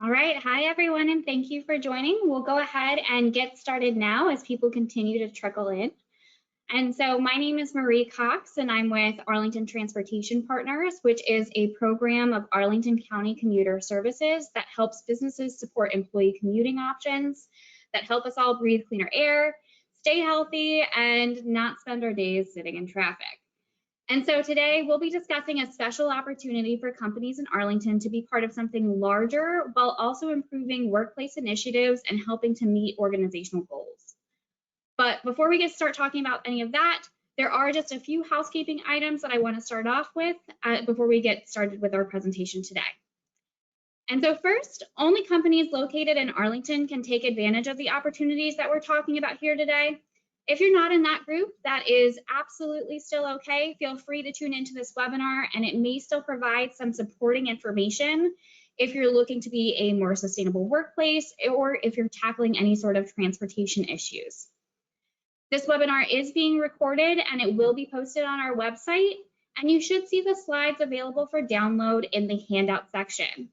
All right, hi everyone, and thank you for joining. We'll go ahead and get started now as people continue to trickle in. And so my name is Marie Cox, and I'm with Arlington Transportation Partners, which is a program of Arlington County commuter services that helps businesses support employee commuting options that help us all breathe cleaner air, stay healthy, and not spend our days sitting in traffic. And so today we'll be discussing a special opportunity for companies in Arlington to be part of something larger while also improving workplace initiatives and helping to meet organizational goals. But before we start talking about any of that, there are just a few housekeeping items that I want to start off with before we get started with our presentation today. And so first, only companies located in Arlington can take advantage of the opportunities that we're talking about here today. If you're not in that group, that is absolutely still okay. Feel free to tune into this webinar, and it may still provide some supporting information if you're looking to be a more sustainable workplace or if you're tackling any sort of transportation issues. This webinar is being recorded and it will be posted on our website, and you should see the slides available for download in the handout section.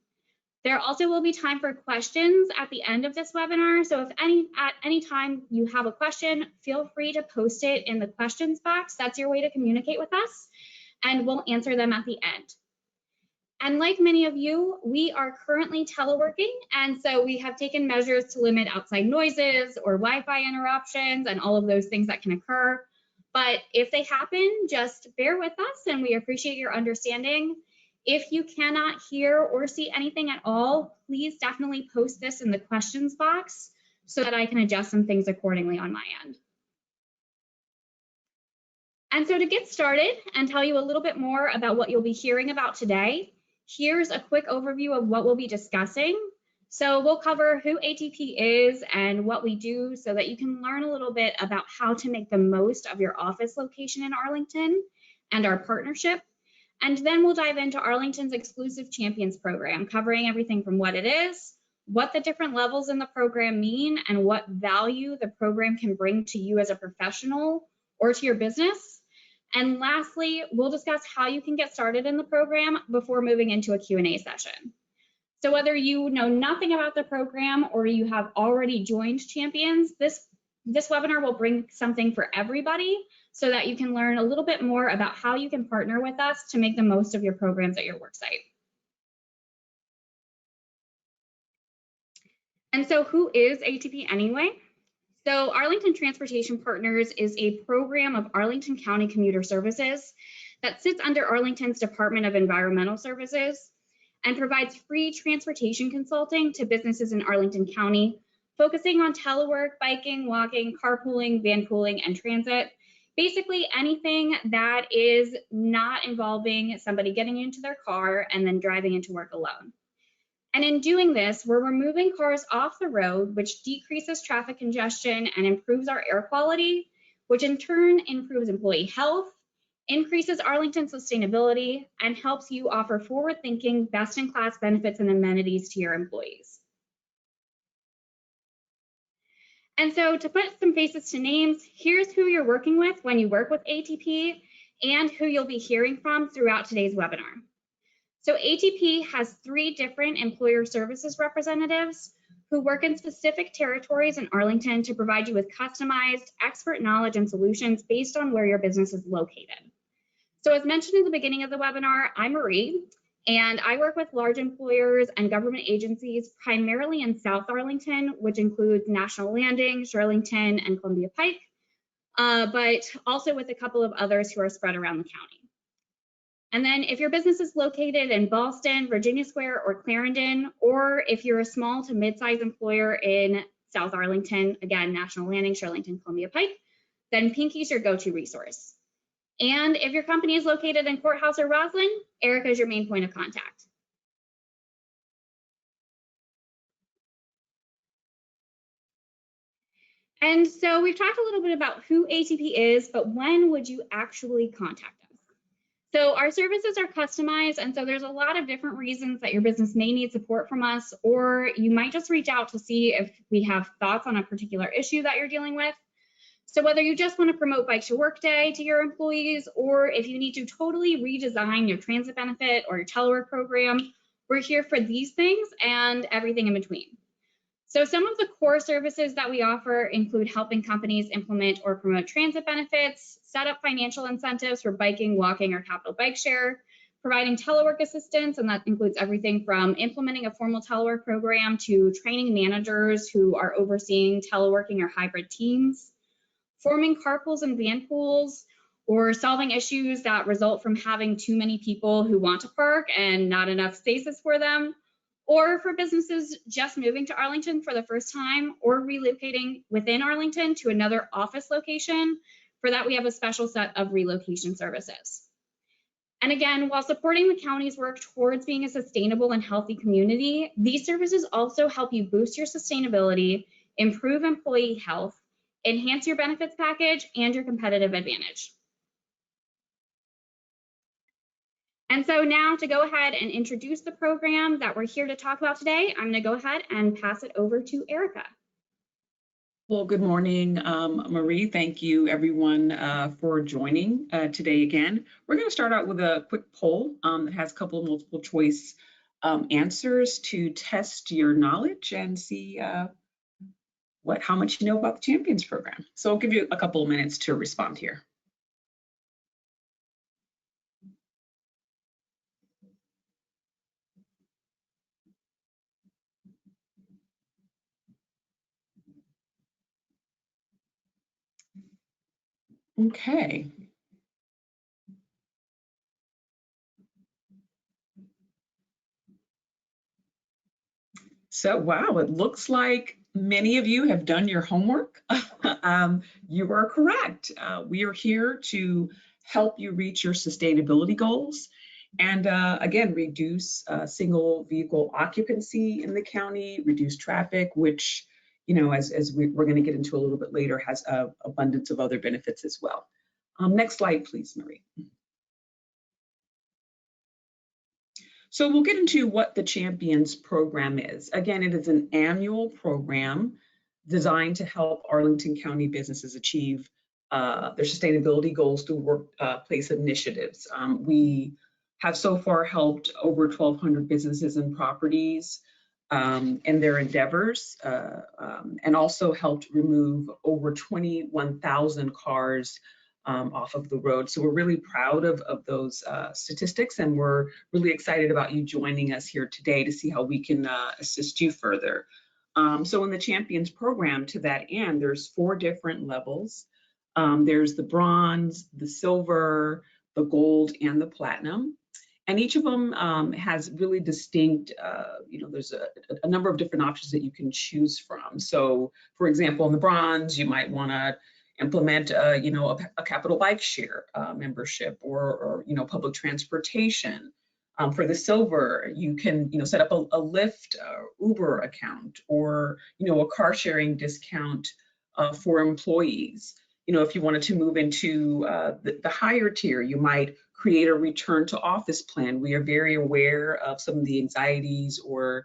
There also will be time for questions at the end of this webinar, so if at any time you have a question, feel free to post it in the questions box. That's your way to communicate with us, and we'll answer them at the end. And like many of you, we are currently teleworking, and so we have taken measures to limit outside noises or Wi-Fi interruptions and all of those things that can occur. But if they happen, just bear with us, and we appreciate your understanding. If you cannot hear or see anything at all, please definitely post this in the questions box so that I can adjust some things accordingly on my end. And so to get started and tell you a little bit more about what you'll be hearing about today, here's a quick overview of what we'll be discussing. So we'll cover who ATP is and what we do so that you can learn a little bit about how to make the most of your office location in Arlington and our partnership. And then we'll dive into Arlington's exclusive champions program, covering everything from what it is, what the different levels in the program mean, and what value the program can bring to you as a professional or to your business. And lastly, we'll discuss how you can get started in the program before moving into a Q&A session. So whether you know nothing about the program or you have already joined Champions, this webinar will bring something for everybody so that you can learn a little bit more about how you can partner with us to make the most of your programs at your worksite. And so who is ATP anyway? So Arlington Transportation Partners is a program of Arlington County commuter services that sits under Arlington's Department of Environmental Services and provides free transportation consulting to businesses in Arlington County, focusing on telework, biking, walking, carpooling, vanpooling, and transit. Basically anything that is not involving somebody getting into their car and then driving into work alone. And in doing this, we're removing cars off the road, which decreases traffic congestion and improves our air quality, which in turn improves employee health, increases Arlington sustainability, and helps you offer forward-thinking, best-in-class benefits and amenities to your employees. And so to put some faces to names, here's who you're working with when you work with ATP and who you'll be hearing from throughout today's webinar. So ATP has 3 different employer services representatives who work in specific territories in Arlington to provide you with customized expert knowledge and solutions based on where your business is located. So as mentioned in the beginning of the webinar, I'm Marie, and I work with large employers and government agencies primarily in South Arlington, which includes National Landing, Shirlington, and Columbia Pike, but also with a couple of others who are spread around the county. And then if your business is located in Ballston, Virginia Square, or Clarendon, or if you're a small to mid-sized employer in South Arlington, again, National Landing, Shirlington, Columbia Pike, then Pinky's your go-to resource. And if your company is located in Courthouse or Roslyn, Erica is your main point of contact. And so we've talked a little bit about who ATP is, but when would you actually contact us? So our services are customized, and so there's a lot of different reasons that your business may need support from us, or you might just reach out to see if we have thoughts on a particular issue that you're dealing with. So whether you just want to promote Bike to Work Day to your employees, or if you need to totally redesign your transit benefit or your telework program, We're here for these things and everything in between. So some of the core services that we offer include helping companies implement or promote transit benefits, set up financial incentives for biking, walking, or capital bike share, providing telework assistance, and that includes everything from implementing a formal telework program to training managers who are overseeing teleworking or hybrid teams, forming carpools and van pools, or solving issues that result from having too many people who want to park and not enough spaces for them, or for businesses just moving to Arlington for the first time or relocating within Arlington to another office location. For that, we have a special set of relocation services. And again, while supporting the county's work towards being a sustainable and healthy community, these services also help you boost your sustainability, improve employee health, enhance your benefits package, and your competitive advantage. And so now to go ahead and introduce the program that we're here to talk about today, I'm going to go ahead and pass it over to Erica. Well, good morning, Marie. Thank you, everyone, for joining today again. We're going to start out with a quick poll that has a couple of multiple choice answers to test your knowledge and see how much you know about the Champions program. So I'll give you a couple of minutes to respond here. Okay. So, wow, it looks like many of you have done your homework. You are correct. We are here to help you reach your sustainability goals and again, reduce single vehicle occupancy in the county, reduce traffic, which, you know, as we're going to get into a little bit later, has an abundance of other benefits as well. Next slide, please, Marie. So we'll get into what the Champions program is. Again, it is an annual program designed to help Arlington County businesses achieve their sustainability goals through workplace initiatives. We have so far helped over 1,200 businesses and properties in their endeavors, and also helped remove over 21,000 cars off of the road. So we're really proud of those statistics, and we're really excited about you joining us here today to see how we can assist you further. So in the Champions program, to that end, there's 4 different levels. There's the bronze, the silver, the gold, and the platinum. And each of them has really distinct, there's a number of different options that you can choose from. So for example, in the bronze, you might want to implement, a capital bike share membership or public transportation. For the silver, you can, set up a Lyft, Uber account, or, a car sharing discount for employees. If you wanted to move into the higher tier, you might create a return to office plan. We are very aware of some of the anxieties or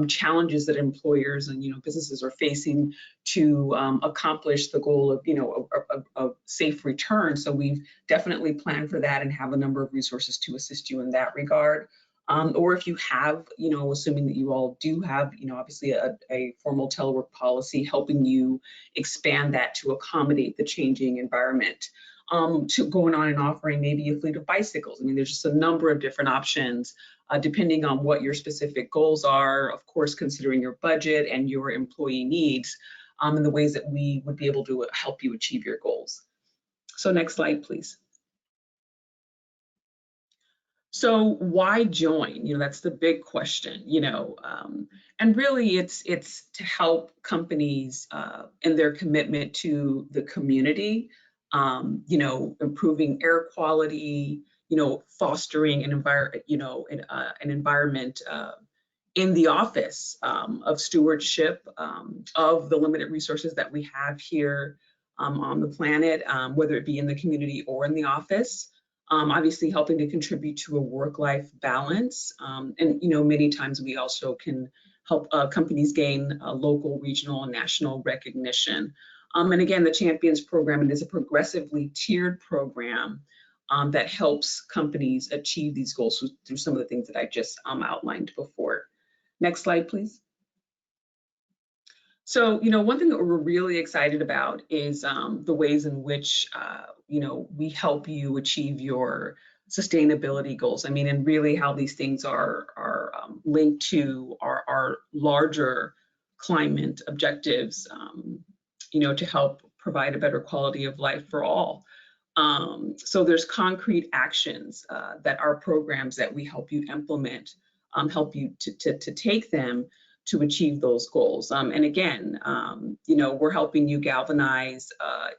challenges that employers and businesses are facing to accomplish the goal of a safe return. So we've definitely planned for that and have a number of resources to assist you in that regard. Or if you have, assuming that you all do have, obviously a formal telework policy, helping you expand that to accommodate the changing environment. To going on and offering maybe a fleet of bicycles. I mean, there's just a number of different options depending on what your specific goals are, of course, considering your budget and your employee needs, and the ways that we would be able to help you achieve your goals. So next slide, please. So why join? That's the big question, and really it's to help companies in their commitment to the community, improving air quality, fostering an environment in the office of stewardship of the limited resources that we have here on the planet, whether it be in the community or in the office. Obviously helping to contribute to a work-life balance. And many times we also can help companies gain local, regional, and national recognition. And again, the Champions program, it is a progressively tiered program that helps companies achieve these goals through some of the things that I just outlined before. Next slide, please. So, one thing that we're really excited about is the ways in which, we help you achieve your sustainability goals. I mean, and really how these things are linked to our larger climate objectives, to help provide a better quality of life for all. So there's concrete actions that our programs that we help you implement, help you to take them to achieve those goals. And again, we're helping you galvanize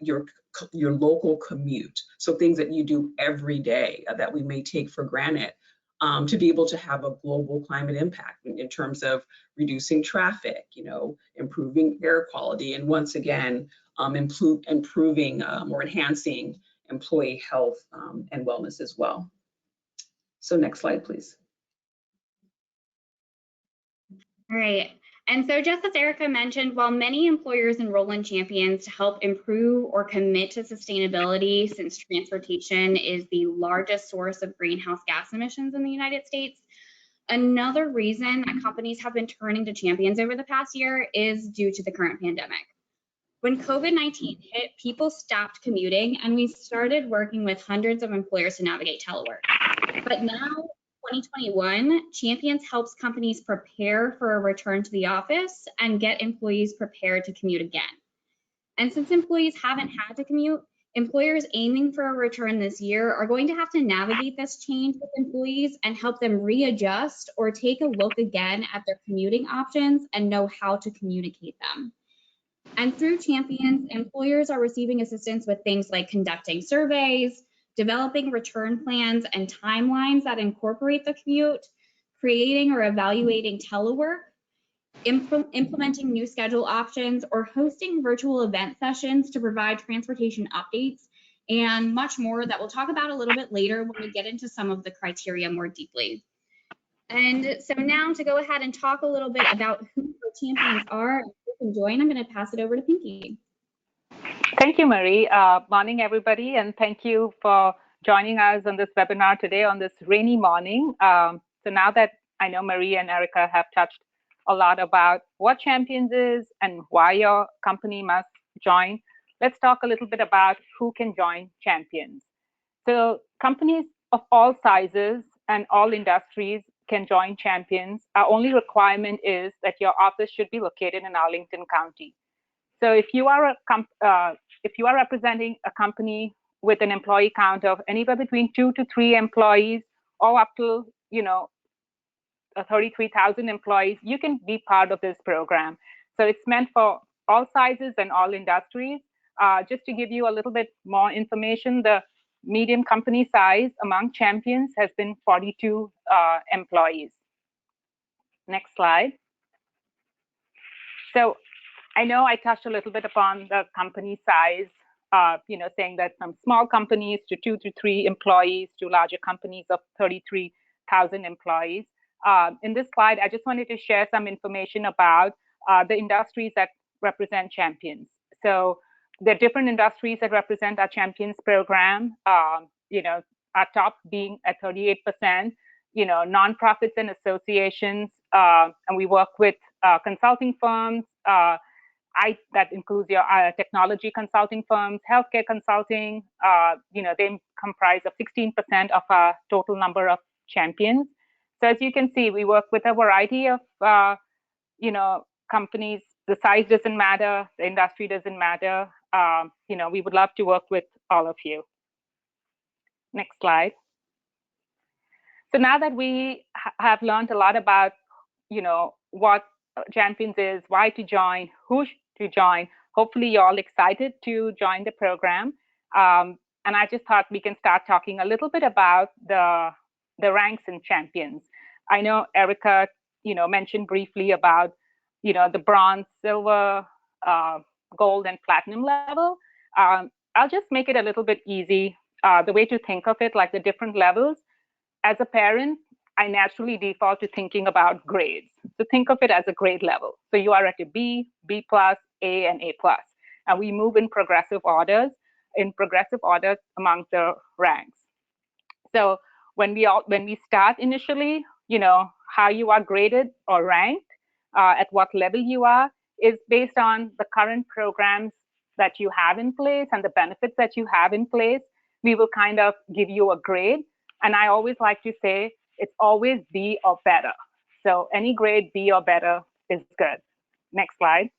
your local commute. So things that you do every day that we may take for granted, to be able to have a global climate impact in terms of reducing traffic, improving air quality, and once again, improving or enhancing employee health and wellness as well. So next slide, please. All right. And so just as Erica mentioned, while many employers enroll in champions to help improve or commit to sustainability, since transportation is the largest source of greenhouse gas emissions in the United States, another reason that companies have been turning to champions over the past year is due to the current pandemic. When COVID-19 hit, people stopped commuting and we started working with hundreds of employers to navigate telework. But now, 2021, Champions helps companies prepare for a return to the office and get employees prepared to commute again. And since employees haven't had to commute, employers aiming for a return this year are going to have to navigate this change with employees and help them readjust or take a look again at their commuting options and know how to communicate them. And through Champions, employers are receiving assistance with things like conducting surveys, developing return plans and timelines that incorporate the commute, creating or evaluating telework, implementing new schedule options, or hosting virtual event sessions to provide transportation updates, and much more that we'll talk about a little bit later when we get into some of the criteria more deeply. And so now to go ahead and talk a little bit about who the champions are and who can join, I'm going to pass it over to Pinky. Thank you, Marie. Morning, everybody, and thank you for joining us on this webinar today on this rainy morning. So now that I know Marie and Erica have touched a lot about what Champions is and why your company must join, let's talk a little bit about who can join Champions. So companies of all sizes and all industries can join Champions. Our only requirement is that your office should be located in Arlington County. So if you are representing a company with an employee count of anywhere between 2 to 3 employees, or up to 33,000 employees, you can be part of this program. So it's meant for all sizes and all industries. Just to give you a little bit more information, the medium company size among Champions has been 42 employees. Next slide. So I know I touched a little bit upon the company size, saying that from small companies to 2 to 3 employees to larger companies of 33,000 employees. In this slide, I just wanted to share some information about the industries that represent Champions. So there are different industries that represent our Champions program, our top being at 38%, nonprofits and associations, and we work with consulting firms, that includes your technology consulting firms, healthcare consulting. They comprise of 16% of our total number of Champions. So as you can see, we work with a variety of companies. The size doesn't matter, the industry doesn't matter. We would love to work with all of you. Next slide. So now that we have learned a lot about what Champions is, why to join, who to join, hopefully you're all excited to join the program. And I just thought we can start talking a little bit about the ranks in Champions. I know Erica, mentioned briefly about, the bronze, silver, gold, and platinum level. I'll just make it a little bit easy. The way to think of it, like the different levels. As a parent, I naturally default to thinking about grades. So think of it as a grade level. So you are at a B, B+, A, and A+. And we move in progressive orders among the ranks. So when we start initially, how you are graded or ranked, at what level you are, is based on the current programs that you have in place and the benefits that you have in place. We will kind of give you a grade. And I always like to say it's always B or better. So any grade B or better is good. Next slide.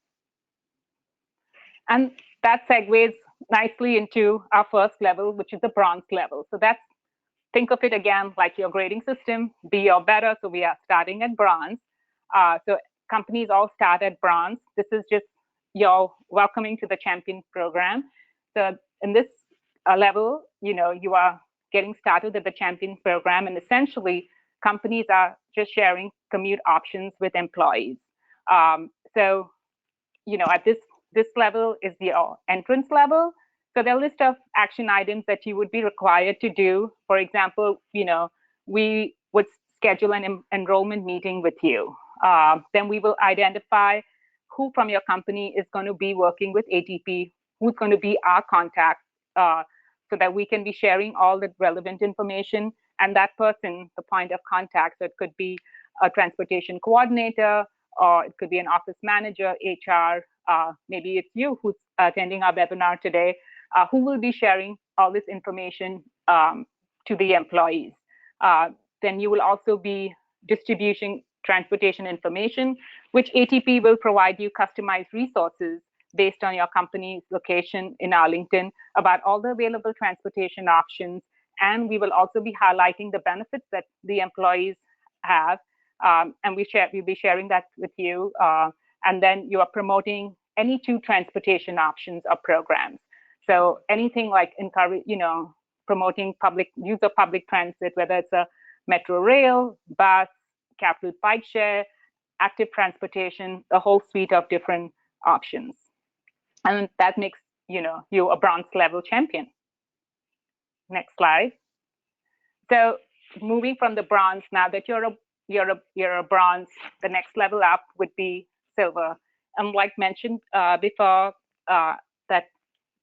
And that segues nicely into our first level, which is the bronze level. So that's, think of it again like your grading system, B or better. So we are starting at bronze. So companies all start at bronze. This is just your welcoming to the champion program. So in this level, you are getting started at the champion program, and essentially companies are just sharing commute options with employees. So at this level is your entrance level. So the list of action items that you would be required to do. For example, we would schedule an enrollment meeting with you. Then we will identify who from your company is going to be working with ATP, who's going to be our contact, so that we can be sharing all the relevant information. And that person, the point of contact, so it could be a transportation coordinator, or it could be an office manager, HR, maybe it's you who's attending our webinar today, who will be sharing all this information to the employees. Then you will also be distributing transportation information, which ATP will provide you customized resources based on your company's location in Arlington about all the available transportation options. And we will also be highlighting the benefits that the employees have. And we'll be sharing that with you. And then you are promoting any two transportation options or programs. So anything like promoting use of public transit, whether it's a metro rail, bus, capital bike share, active transportation, a whole suite of different options. And that makes you a bronze level champion. Next slide. So moving from the bronze, now that you're a bronze, the next level up would be silver. And like mentioned before, that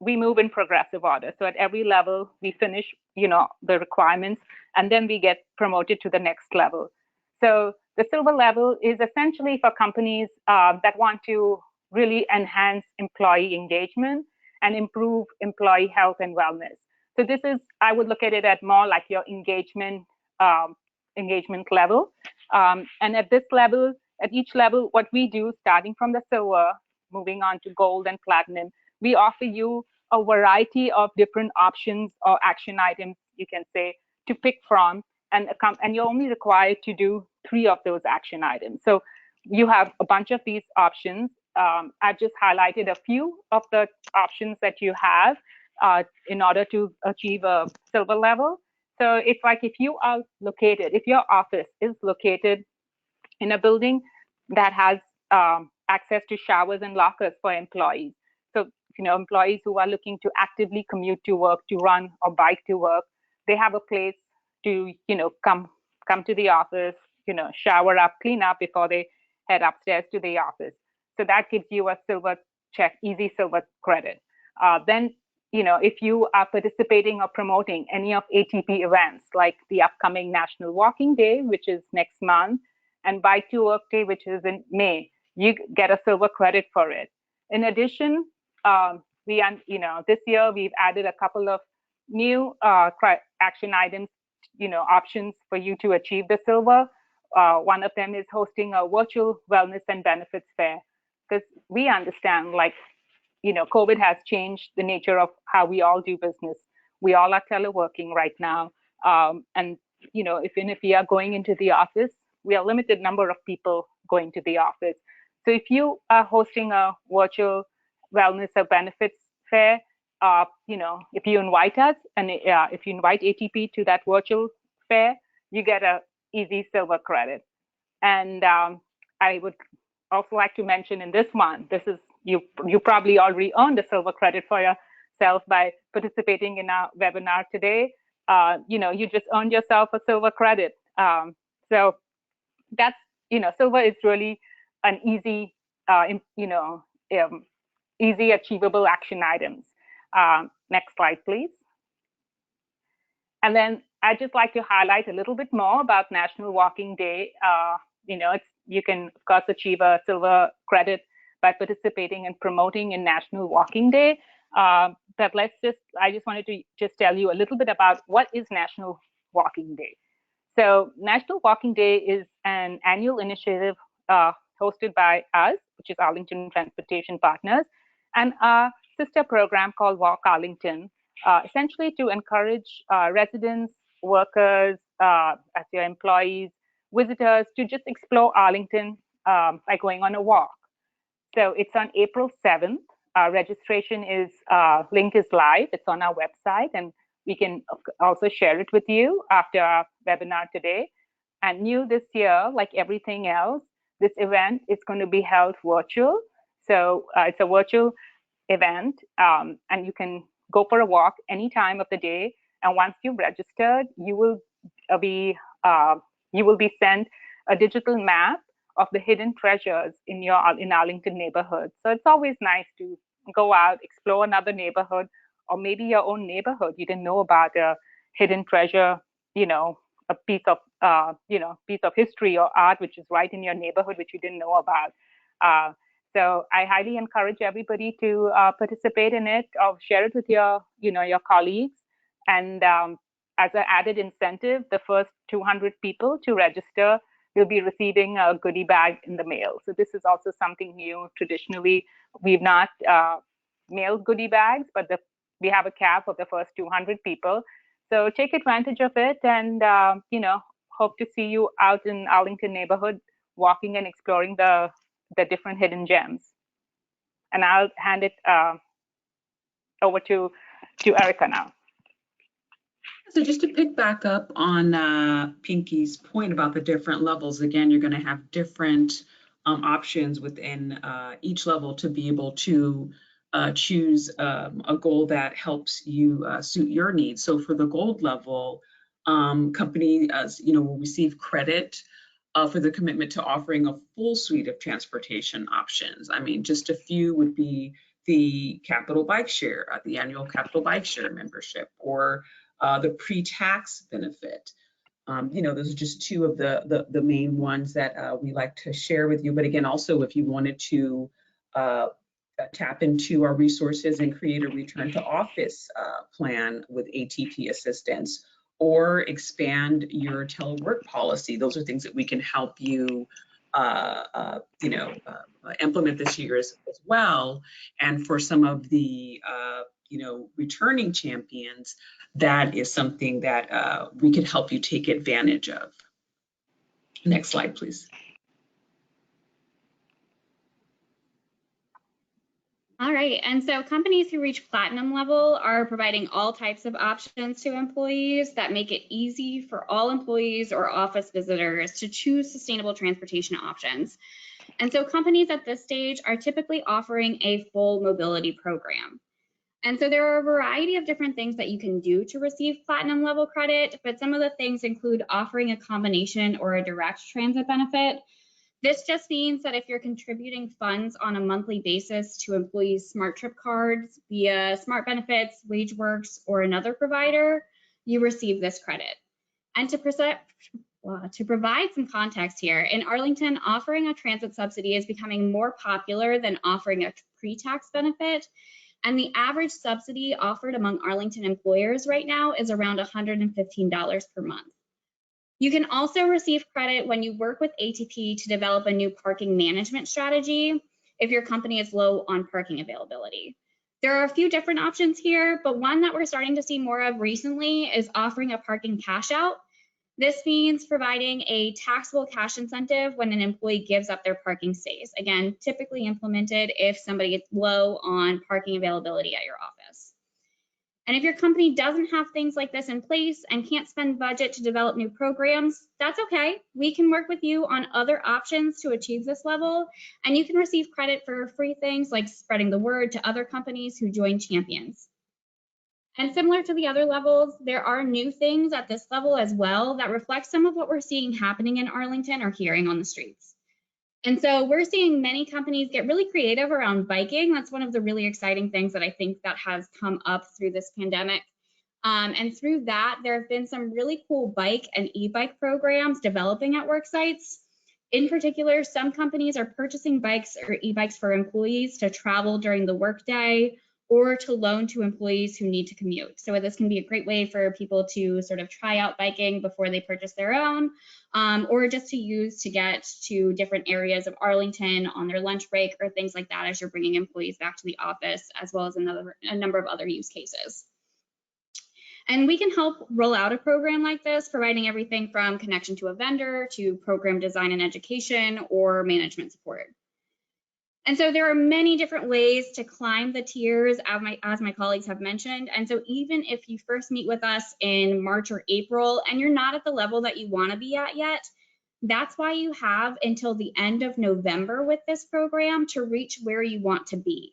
we move in progressive order. So at every level, we finish the requirements, and then we get promoted to the next level. So the silver level is essentially for companies that want to really enhance employee engagement and improve employee health and wellness. So this is, I would look at it at more like your engagement level. And at this level, at each level, what we do, starting from the silver, moving on to gold and platinum, we offer you a variety of different options or action items, you can say, to pick from, and you're only required to do 3 of those action items. So you have a bunch of these options. I've just highlighted a few of the options that you have in order to achieve a silver level. So it's like if your office is located in a building that has access to showers and lockers for employees. So, employees who are looking to actively commute to work, to run or bike to work, they have a place to, come to the office, shower up, clean up before they head upstairs to the office. So that gives you a silver check, easy silver credit. Then, if you are participating or promoting any of ATP events, like the upcoming National Walking Day, which is next month, and Bike to Work Day, which is in May, you get a silver credit for it. In addition, this year we've added a couple of new action items, options for you to achieve the silver. One of them is hosting a virtual wellness and benefits fair, because we understand, COVID has changed the nature of how we all do business. We all are teleworking right now, and if we are going into the office, we are a limited number of people going to the office. So if you are hosting a virtual wellness or benefits fair, if you invite us and if you invite ATP to that virtual fair, you get a easy silver credit. And I would also like to mention in this one, this is you probably already earned a silver credit for yourself by participating in our webinar today. You just earned yourself a silver credit. So that's, silver is really an easy, easy achievable action items. Next slide, please. And then I'd just like to highlight a little bit more about National Walking Day. You can, of course, achieve a silver credit by participating and promoting in National Walking Day. But I just wanted to just tell you a little bit about what is National Walking Day. So National Walking Day is an annual initiative hosted by us, which is Arlington Transportation Partners, and a sister program called Walk Arlington, essentially to encourage residents, workers, as your employees, visitors to just explore Arlington by going on a walk. So it's on April 7th. Registration link is live. It's on our website, and we can also share it with you after our webinar today. And new this year, like everything else, this event is going to be held virtual. So it's a virtual event, and you can go for a walk any time of the day. And once you've registered, you will be sent a digital map of the hidden treasures in Arlington neighborhood. So it's always nice to go out, explore another neighborhood, or maybe your own neighborhood. You didn't know about a hidden treasure, a piece of history or art which is right in your neighborhood which you didn't know about. So I highly encourage everybody to participate in it, or share it with your colleagues. And as an added incentive, the first 200 people to register will be receiving a goodie bag in the mail. So this is also something new. Traditionally, we've not mailed goodie bags, but we have a cap of the first 200 people. So take advantage of it, and hope to see you out in Arlington neighborhood, walking and exploring the different hidden gems. And I'll hand it over to Erica now. So just to pick back up on Pinky's point about the different levels, again, you're going to have different options within each level to be able to choose a goal that helps you suit your needs. So for the gold level, companies will receive credit for the commitment to offering a full suite of transportation options. I mean, just a few would be the Capital Bike Share, the annual Capital Bike Share membership, or the pre-tax benefit. Those are just two of the main ones that we like to share with you. But again, also, if you wanted to tap into our resources and create a return to office plan with ATP assistance, or expand your telework policy, those are things that we can help you implement this year as well. And for some of the returning champions, that is something that we could help you take advantage of. Next slide, please. All right, and so companies who reach platinum level are providing all types of options to employees that make it easy for all employees or office visitors to choose sustainable transportation options. And so companies at this stage are typically offering a full mobility program. And so there are a variety of different things that you can do to receive platinum level credit, but some of the things include offering a combination or a direct transit benefit. This just means that if you're contributing funds on a monthly basis to employees' Smart Trip cards via Smart Benefits, WageWorks, or another provider, you receive this credit. And to provide some context here, in Arlington, offering a transit subsidy is becoming more popular than offering a pre-tax benefit. And the average subsidy offered among Arlington employers right now is around $115 per month. You can also receive credit when you work with ATP to develop a new parking management strategy if your company is low on parking availability. There are a few different options here, but one that we're starting to see more of recently is offering a parking cash out. This means providing a taxable cash incentive when an employee gives up their parking space. Again, typically implemented if somebody is low on parking availability at your office. And if your company doesn't have things like this in place and can't spend budget to develop new programs, that's okay. We can work with you on other options to achieve this level, and you can receive credit for free things like spreading the word to other companies who join champions. And similar to the other levels, there are new things at this level as well that reflect some of what we're seeing happening in Arlington or hearing on the streets. And so we're seeing many companies get really creative around biking. That's one of the really exciting things that I think that has come up through this pandemic. And through that, there have been some really cool bike and e-bike programs developing at work sites. In particular, some companies are purchasing bikes or e-bikes for employees to travel during the workday or to loan to employees who need to commute. So this can be a great way for people to sort of try out biking before they purchase their own, or just to use to get to different areas of Arlington on their lunch break or things like that as you're bringing employees back to the office, as well as a number of other use cases. And we can help roll out a program like this, providing everything from connection to a vendor to program design and education or management support. And so there are many different ways to climb the tiers, as my colleagues have mentioned. And so even if you first meet with us in March or April and you're not at the level that you want to be at yet, that's why you have until the end of November with this program to reach where you want to be.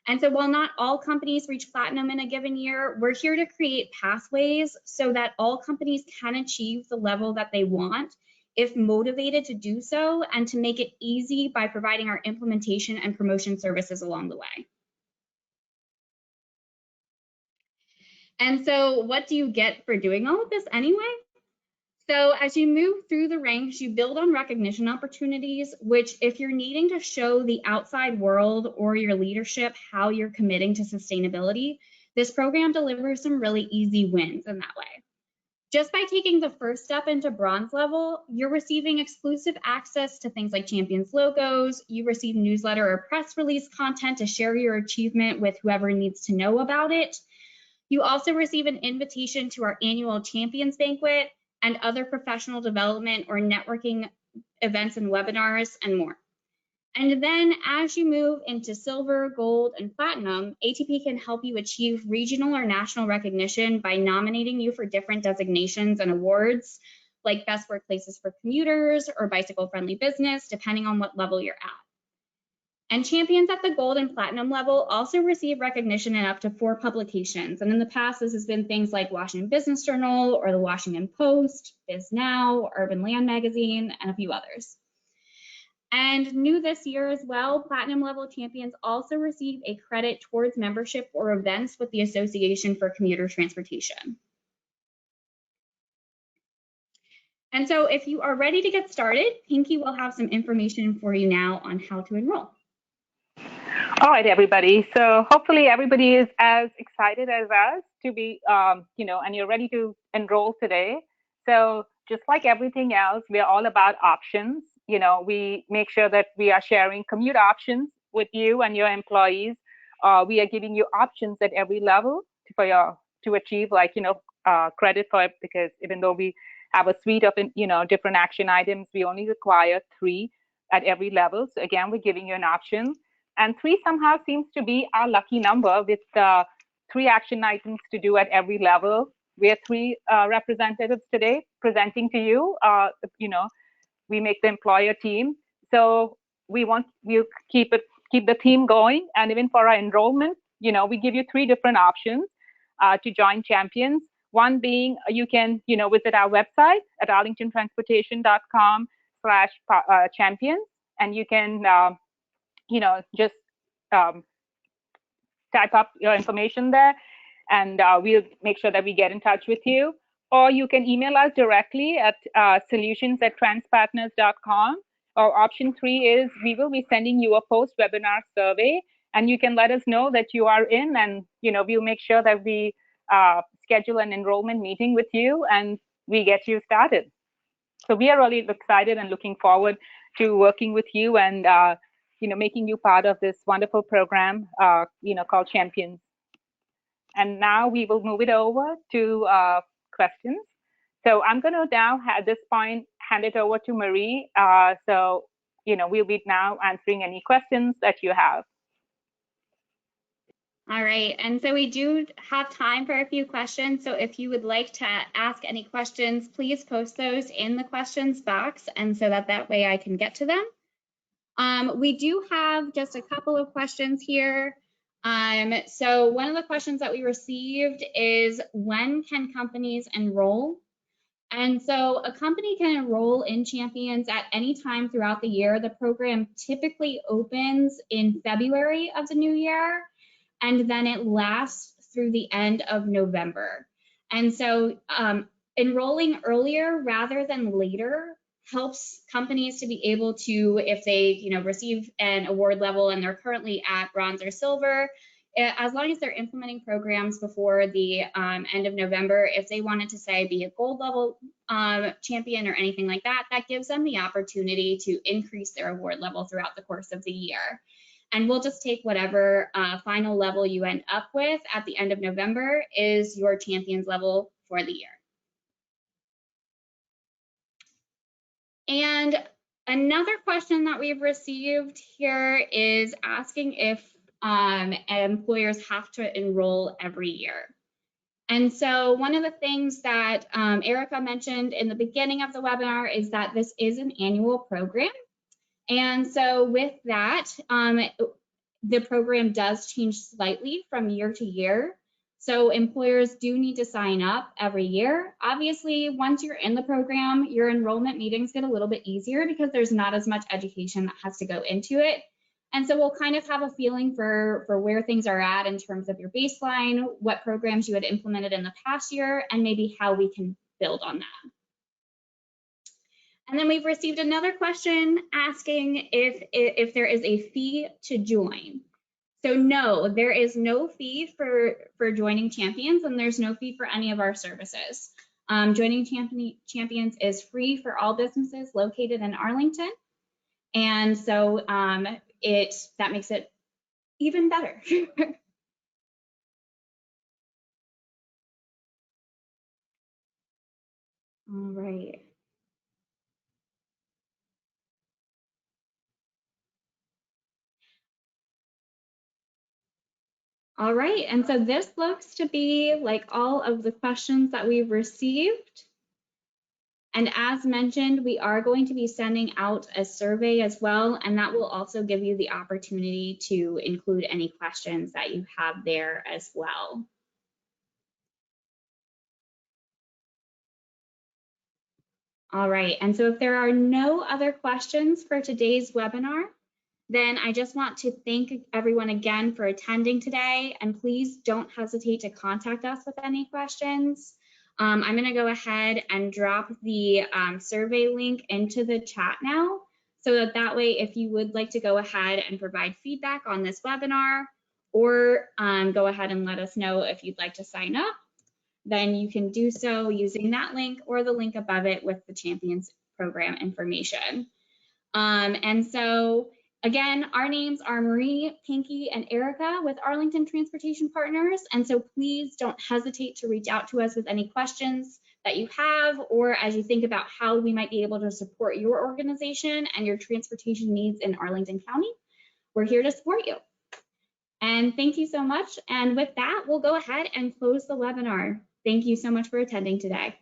And so while not all companies reach platinum in a given year, we're here to create pathways so that all companies can achieve the level that they want if motivated to do so, and to make it easy by providing our implementation and promotion services along the way. And so what do you get for doing all of this anyway? So as you move through the ranks, you build on recognition opportunities, which if you're needing to show the outside world or your leadership how you're committing to sustainability, this program delivers some really easy wins in that way. Just by taking the first step into bronze level, you're receiving exclusive access to things like Champions logos, you receive newsletter or press release content to share your achievement with whoever needs to know about it. You also receive an invitation to our annual Champions Banquet and other professional development or networking events and webinars and more. And then as you move into silver, gold, and platinum, ATP can help you achieve regional or national recognition by nominating you for different designations and awards, like Best Workplaces for Commuters or Bicycle Friendly Business, depending on what level you're at. And champions at the gold and platinum level also receive recognition in up to 4 publications. And in the past, this has been things like Washington Business Journal or the Washington Post, Biz Now, Urban Land Magazine, and a few others. And new this year as well, platinum level champions also receive a credit towards membership or events with the Association for Commuter Transportation. And so if you are ready to get started, Pinky will have some information for you now on how to enroll. All right, everybody. So hopefully everybody is as excited as us to be, and you're ready to enroll today. So just like everything else, we're all about options. We make sure that we are sharing commute options with you and your employees. We are giving you options at every level to achieve credit for it, because even though we have a suite of different action items, we only require 3 at every level. So again, we're giving you an option. And 3 somehow seems to be our lucky number, with 3 action items to do at every level. We have 3 representatives today presenting to you. We make the employer team. So we want you keep the theme going. And even for our enrollment, we give you 3 different options to join Champions. One being you can visit our website at arlingtontransportation.com/champions, and you can just type up your information there, and we'll make sure that we get in touch with you. Or you can email us directly at solutions@transpartners.com. Or option 3 is we will be sending you a post-webinar survey, and you can let us know that you are in, and we'll make sure that we schedule an enrollment meeting with you and we get you started. So we are really excited and looking forward to working with you and making you part of this wonderful program called Champions. And now we will move it over to questions. So I'm going to now at this point hand it over to Marie. We'll be now answering any questions that you have. All right, and so we do have time for a few questions. So if you would like to ask any questions, please post those in the questions box, and so that way I can get to them. We do have just a couple of questions here. So one of the questions that we received is, when can companies enroll? And so a company can enroll in Champions at any time throughout the year. The program typically opens in February of the new year, and then it lasts through the end of November. And so enrolling earlier rather than later helps companies to be able to, if they receive an award level and they're currently at bronze or silver, as long as they're implementing programs before the end of November, if they wanted to say be a gold level champion or anything like that, that gives them the opportunity to increase their award level throughout the course of the year. And we'll just take whatever final level you end up with at the end of November is your champions level for the year. And another question that we've received here is asking if employers have to enroll every year. And so one of the things that Erica mentioned in the beginning of the webinar is that this is an annual program. And so with that, the program does change slightly from year to year. So employers do need to sign up every year. Obviously, once you're in the program, your enrollment meetings get a little bit easier because there's not as much education that has to go into it. And so we'll kind of have a feeling for where things are at in terms of your baseline, what programs you had implemented in the past year, and maybe how we can build on that. And then we've received another question asking if there is a fee to join. So no, there is no fee for joining Champions, and there's no fee for any of our services. Joining Champions is free for all businesses located in Arlington. And so that makes it even better. All right. All right, and so this looks to be like all of the questions that we've received. And as mentioned, we are going to be sending out a survey as well, and that will also give you the opportunity to include any questions that you have there as well. All right, and so if there are no other questions for today's webinar, then I just want to thank everyone again for attending today, and please don't hesitate to contact us with any questions. I'm going to go ahead and drop the survey link into the chat now, so that way if you would like to go ahead and provide feedback on this webinar, or go ahead and let us know if you'd like to sign up, then you can do so using that link or the link above it with the Champions program information. And so again, our names are Marie, Pinky, and Erica with Arlington Transportation Partners. And so please don't hesitate to reach out to us with any questions that you have, or as you think about how we might be able to support your organization and your transportation needs in Arlington County. We're here to support you. And thank you so much. And with that, we'll go ahead and close the webinar. Thank you so much for attending today.